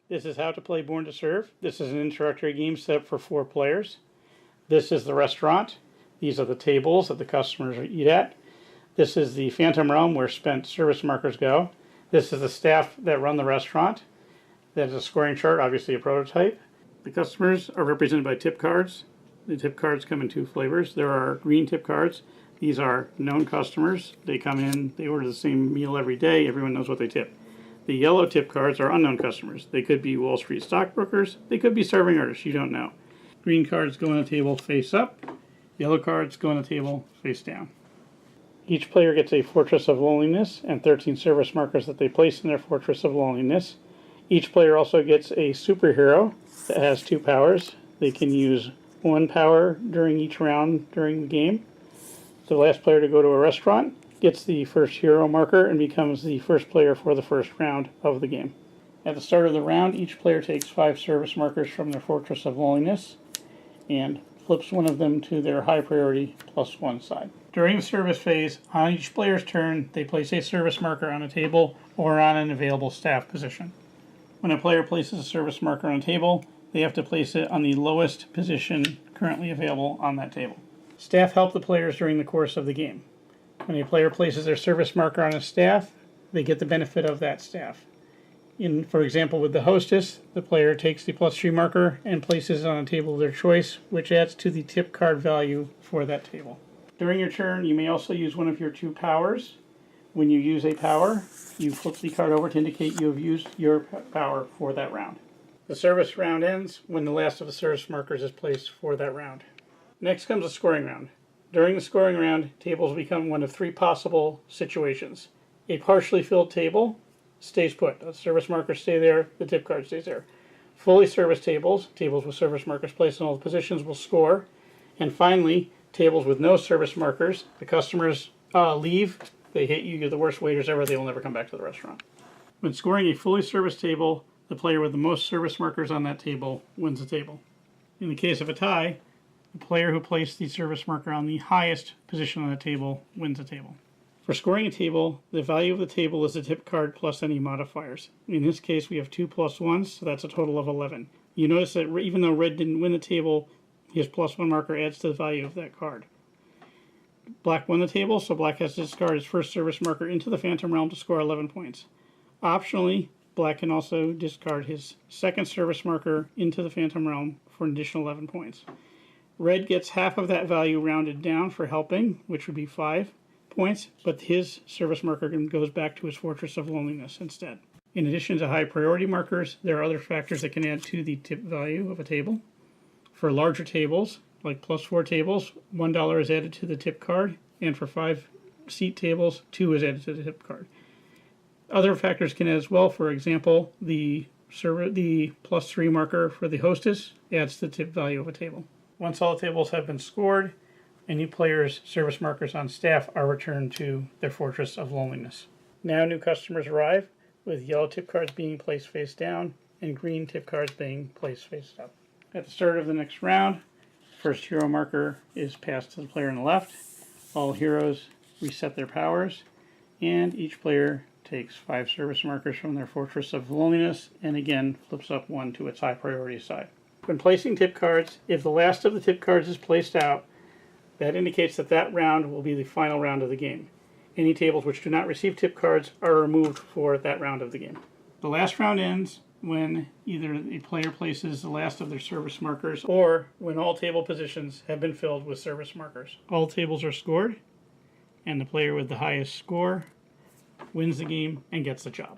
This is how to play Born to Serve. This is an introductory game set up for 4 players. This is the restaurant. These are the tables that the customers eat at. This is the Phantom Realm where spent service markers go. This is the staff that run the restaurant. That is a scoring chart, obviously a prototype. The customers are represented by tip cards. The tip cards come in 2 flavors. There are green tip cards. These are known customers. They come in, they order the same meal every day. Everyone knows what they tip. The yellow tip cards are unknown customers. They could be Wall Street stockbrokers. They could be starving artists. You don't know. Green cards go on the table face up. Yellow cards go on the table face down. Each player gets a Fortress of Loneliness and 13 service markers that they place in their Fortress of Loneliness. Each player also gets a superhero that has 2 powers. They can use 1 power during each round during the game. The last player to go to a restaurant gets the first hero marker and becomes the first player for the first round of the game. At the start of the round, each player takes 5 service markers from their Fortress of Loneliness and flips one of them to their high priority +1 side. During the service phase, on each player's turn, they place a service marker on a table or on an available staff position. When a player places a service marker on a table, they have to place it on the lowest position currently available on that table. Staff help the players during the course of the game. When a player places their service marker on a staff, they get the benefit of that staff. For example, with the hostess, the player takes the +3 marker and places it on a table of their choice, which adds to the tip card value for that table. During your turn, you may also use one of your 2 powers. When you use a power, you flip the card over to indicate you have used your power for that round. The service round ends when the last of the service markers is placed for that round. Next comes a scoring round. During the scoring round, tables become one of 3 possible situations. A partially filled table stays put. The service markers stay there, the tip card stays there. Fully serviced tables, tables with service markers placed in all the positions, will score. And finally, tables with no service markers, the customers leave, they hate you, you're the worst waiters ever, they will never come back to the restaurant. When scoring a fully serviced table, the player with the most service markers on that table wins the table. In the case of a tie, the player who placed the service marker on the highest position on the table wins the table. For scoring a table, the value of the table is the tip card plus any modifiers. In this case, we have 2 +1s, so that's a total of 11. You notice that even though red didn't win the table, his +1 marker adds to the value of that card. Black won the table, so black has to discard his first service marker into the Phantom Realm to score 11 points. Optionally, black can also discard his second service marker into the Phantom Realm for an additional 11 points. Red gets half of that value rounded down for helping, which would be 5 points, but his service marker goes back to his Fortress of Loneliness instead. In addition to high priority markers, there are other factors that can add to the tip value of a table. For larger tables, like +4 tables, $1 is added to the tip card, and for 5-seat tables, 2 is added to the tip card. Other factors can add as well. For example, the +3 marker for the hostess adds to the tip value of a table. Once all the tables have been scored, any player's service markers on staff are returned to their Fortress of Loneliness. Now new customers arrive, with yellow tip cards being placed face down and green tip cards being placed face up. At the start of the next round, the first hero marker is passed to the player on the left. All heroes reset their powers, and each player takes 5 service markers from their Fortress of Loneliness and again flips up 1 to its high priority side. When placing tip cards, if the last of the tip cards is placed out, that indicates that that round will be the final round of the game. Any tables which do not receive tip cards are removed for that round of the game. The last round ends when either a player places the last of their service markers or when all table positions have been filled with service markers. All tables are scored, and the player with the highest score wins the game and gets the job.